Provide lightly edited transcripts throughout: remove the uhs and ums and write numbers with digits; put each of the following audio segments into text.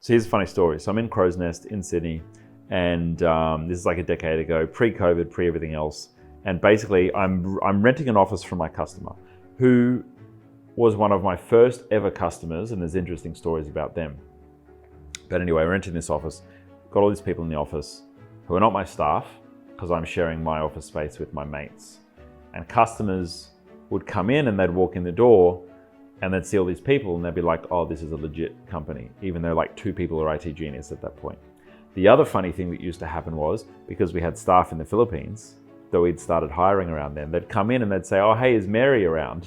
So here's a funny story. So I'm in Crow's Nest in Sydney, and this is like a decade ago, pre-COVID, pre-everything else. And basically, I'm renting an office from my customer, who was one of my first ever customers, and there's interesting stories about them. But anyway, we're renting this office, got all these people in the office who are not my staff, because I'm sharing my office space with my mates. And customers would come in and they'd walk in the door and they'd see all these people and they'd be like, oh, this is a legit company, even though like 2 people are IT genius at that point. The other funny thing that used to happen was, because we had staff in the Philippines, that we'd started hiring around them, they'd come in and they'd say, oh, hey, is Mary around?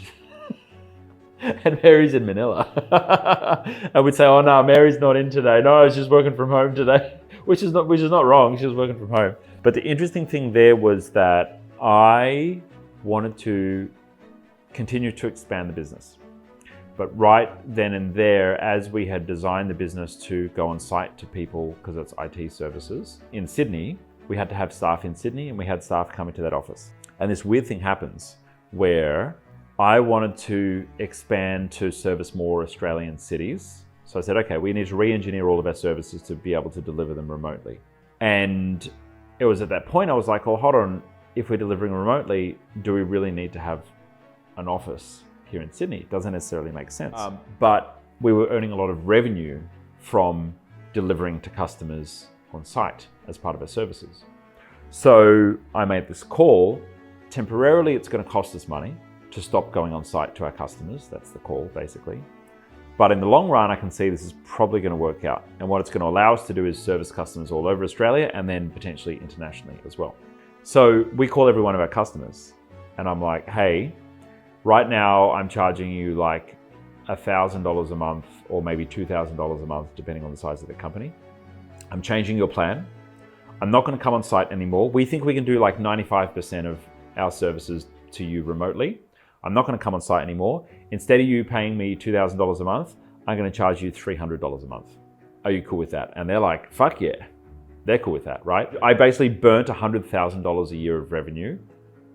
And Mary's in Manila. And we'd say, oh no, Mary's not in today. No, she's working from home today, which is not wrong. She was working from home. But the interesting thing there was that I wanted to continue to expand the business. But right then and there, as we had designed the business to go on site to people, because it's IT services, in Sydney, we had to have staff in Sydney and we had staff come into that office. And this weird thing happens where I wanted to expand to service more Australian cities. So I said, okay, we need to re-engineer all of our services to be able to deliver them remotely. And it was at that point I was like, oh, hold on, if we're delivering remotely, do we really need to have an office here in Sydney? It doesn't necessarily make sense. But we were earning a lot of revenue from delivering to customers on site as part of our services. So I made this call. Temporarily, it's going to cost us money to stop going on site to our customers. That's the call, basically. But in the long run, I can see this is probably going to work out. And what it's going to allow us to do is service customers all over Australia and then potentially internationally as well. So we call every one of our customers and I'm like, hey, right now I'm charging you like $1,000 a month or maybe $2,000 a month, depending on the size of the company. I'm changing your plan. I'm not going to come on site anymore. We think we can do like 95% of our services to you remotely. I'm not going to come on site anymore. Instead of you paying me $2,000 a month, I'm going to charge you $300 a month. Are you cool with that? And they're like, fuck yeah. They're cool with that, right? I basically burnt $100,000 a year of revenue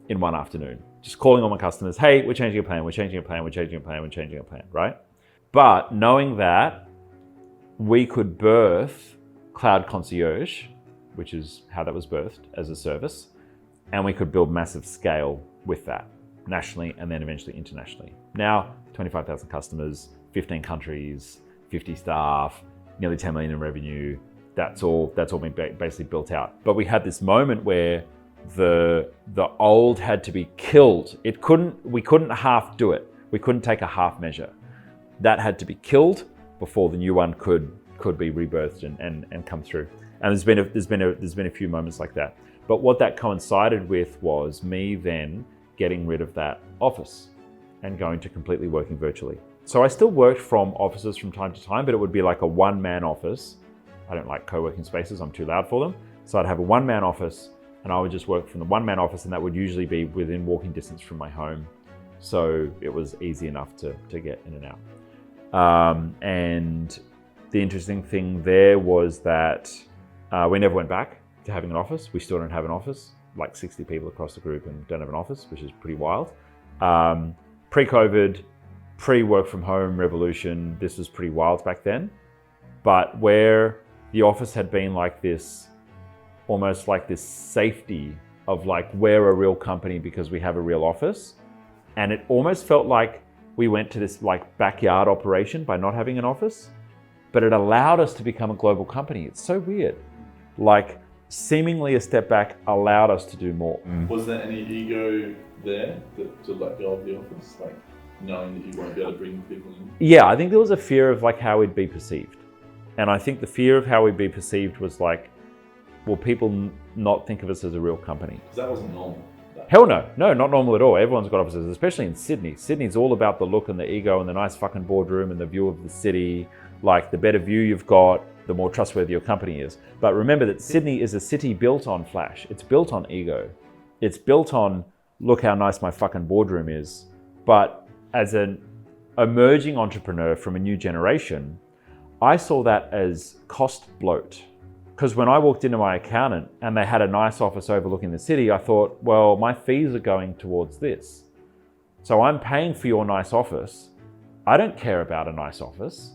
in one afternoon. Just calling all my customers, hey, we're changing a plan, we're changing a plan, we're changing a plan, we're changing a plan, right? But knowing that we could birth Cloud Concierge, which is how that was birthed as a service, and we could build massive scale with that, nationally and then eventually internationally. Now, 25,000 customers, 15 countries, 50 staff, nearly 10 million in revenue. That's all been basically built out. But we had this moment where the old had to be killed. We couldn't half do it. We couldn't take a half measure. That had to be killed before the new one could be rebirthed and come through. And there's been a few moments like that. But what that coincided with was me then getting rid of that office and going to completely working virtually. So I still worked from offices from time to time, but it would be like a one-man office. I don't like co-working spaces, I'm too loud for them. So I'd have a one-man office and I would just work from the one-man office, and that would usually be within walking distance from my home. So it was easy enough to get in and out. And the interesting thing there was that we never went back to having an office. We still don't have an office, like 60 people across the group and don't have an office, which is pretty wild. Pre-COVID, pre-work from home revolution, this was pretty wild back then. But where the office had been like this, almost like this safety of like, we're a real company because we have a real office. And it almost felt like we went to this like backyard operation by not having an office, but it allowed us to become a global company. It's so weird. Like seemingly a step back allowed us to do more. Was there any ego there to let go of the office? Like knowing that you won't be able to bring people in? Yeah, I think there was a fear of like how we'd be perceived. And I think the fear of how we'd be perceived was like, will people not think of us as a real company? Because that wasn't normal. Hell no, not normal at all. Everyone's got offices, especially in Sydney. Sydney's all about the look and the ego and the nice fucking boardroom and the view of the city. Like the better view you've got, the more trustworthy your company is. But remember that Sydney is a city built on flash. It's built on ego. It's built on, look how nice my fucking boardroom is. But as an emerging entrepreneur from a new generation, I saw that as cost bloat. Because when I walked into my accountant and they had a nice office overlooking the city, I thought, well, my fees are going towards this. So I'm paying for your nice office. I don't care about a nice office.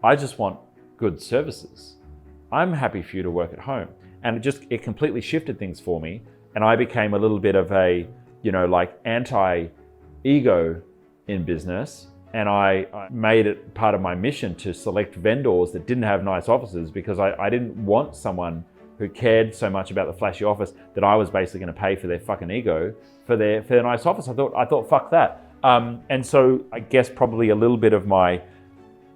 I just want good services. I'm happy for you to work at home. And it completely shifted things for me. And I became a little bit of a, like anti-ego in business. And I made it part of my mission to select vendors that didn't have nice offices, because I didn't want someone who cared so much about the flashy office that I was basically going to pay for their fucking ego for their nice office. I thought, fuck that. And so I guess probably a little bit of my,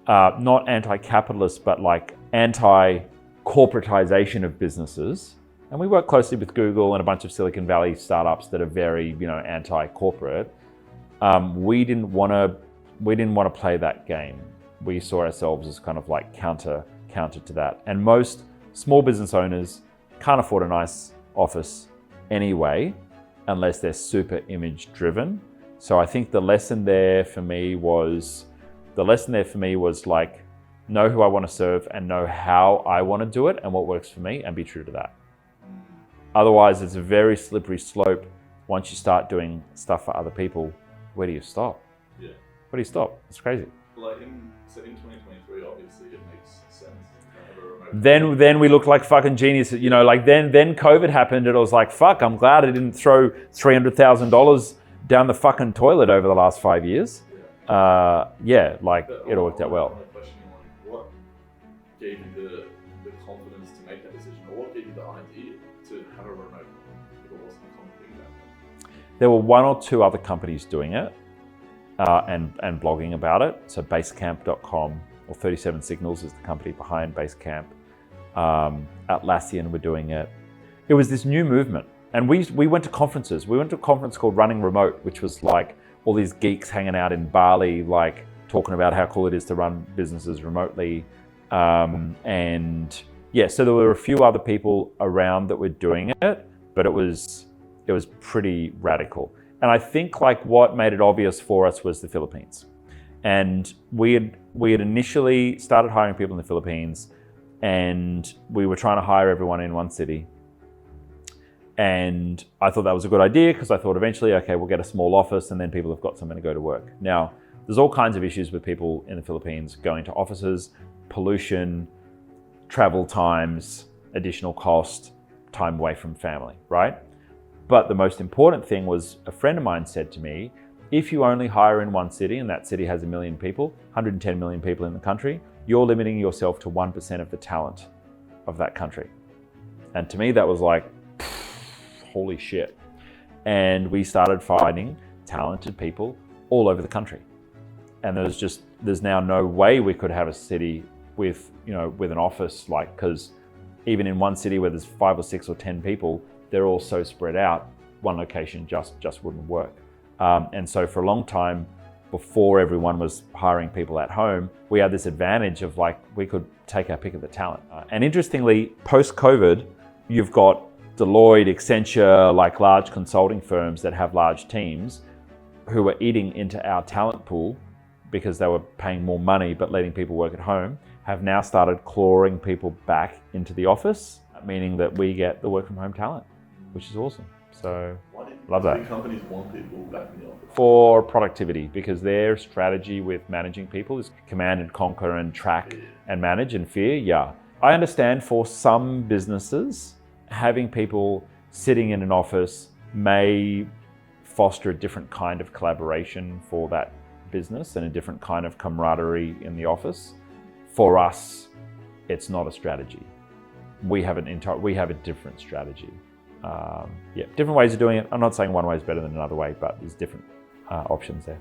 not anti-capitalist, but like anti-corporatization of businesses. And we work closely with Google and a bunch of Silicon Valley startups that are very, anti-corporate. We didn't want to play that game. We saw ourselves as kind of like counter to that. And most small business owners can't afford a nice office anyway, unless they're super image driven. So I think the lesson there for me was like, know who I want to serve and know how I want to do it and what works for me, and be true to that. Otherwise, it's a very slippery slope. Once you start doing stuff for other people, where do you stop? Yeah. Where do you stop? It's crazy. Like in 2023, obviously it makes sense. Then we looked like fucking geniuses, like then COVID happened and I was like, fuck, I'm glad I didn't throw $300,000 down the fucking toilet over the last 5 years. It all worked out well. What gave you the confidence to make that decision, or what gave you the idea to have a remote if it wasn't a common thing back then? There were one or two other companies doing it and blogging about it. So Basecamp.com, or 37 Signals is the company behind Basecamp. Atlassian were doing it. It was this new movement. And we went to conferences. We went to a conference called Running Remote, which was like all these geeks hanging out in Bali, like talking about how cool it is to run businesses remotely. So there were a few other people around that were doing it, but it was pretty radical. And I think like what made it obvious for us was the Philippines. And we had initially started hiring people in the Philippines, and we were trying to hire everyone in one city. And I thought that was a good idea, because I thought eventually, okay, we'll get a small office and then people have got somewhere to go to work. Now, there's all kinds of issues with people in the Philippines going to offices: pollution, travel times, additional cost, time away from family, right? But the most important thing was, a friend of mine said to me, if you only hire in one city and that city has 1 million people, 110 million people in the country, you're limiting yourself to 1% of the talent of that country. And to me, that was like, holy shit. And we started finding talented people all over the country. And there's now no way we could have a city with an office, like, because even in one city where there's 5 or 6 or 10 people, they're all so spread out, one location just wouldn't work. And so for a long time, before everyone was hiring people at home, we had this advantage of like, we could take our pick of the talent. And interestingly, post-COVID, you've got Deloitte, Accenture, like large consulting firms that have large teams who were eating into our talent pool because they were paying more money but letting people work at home, have now started clawing people back into the office, meaning that we get the work from home talent, which is awesome. So love that. Big companies want people back in the office? For productivity, because their strategy with managing people is command and conquer and track and manage and fear. Yeah. I understand for some businesses, having people sitting in an office may foster a different kind of collaboration for that business and a different kind of camaraderie in the office. For us, it's not a strategy. We have a different strategy. Different ways of doing it. I'm not saying one way is better than another way, but there's different options there.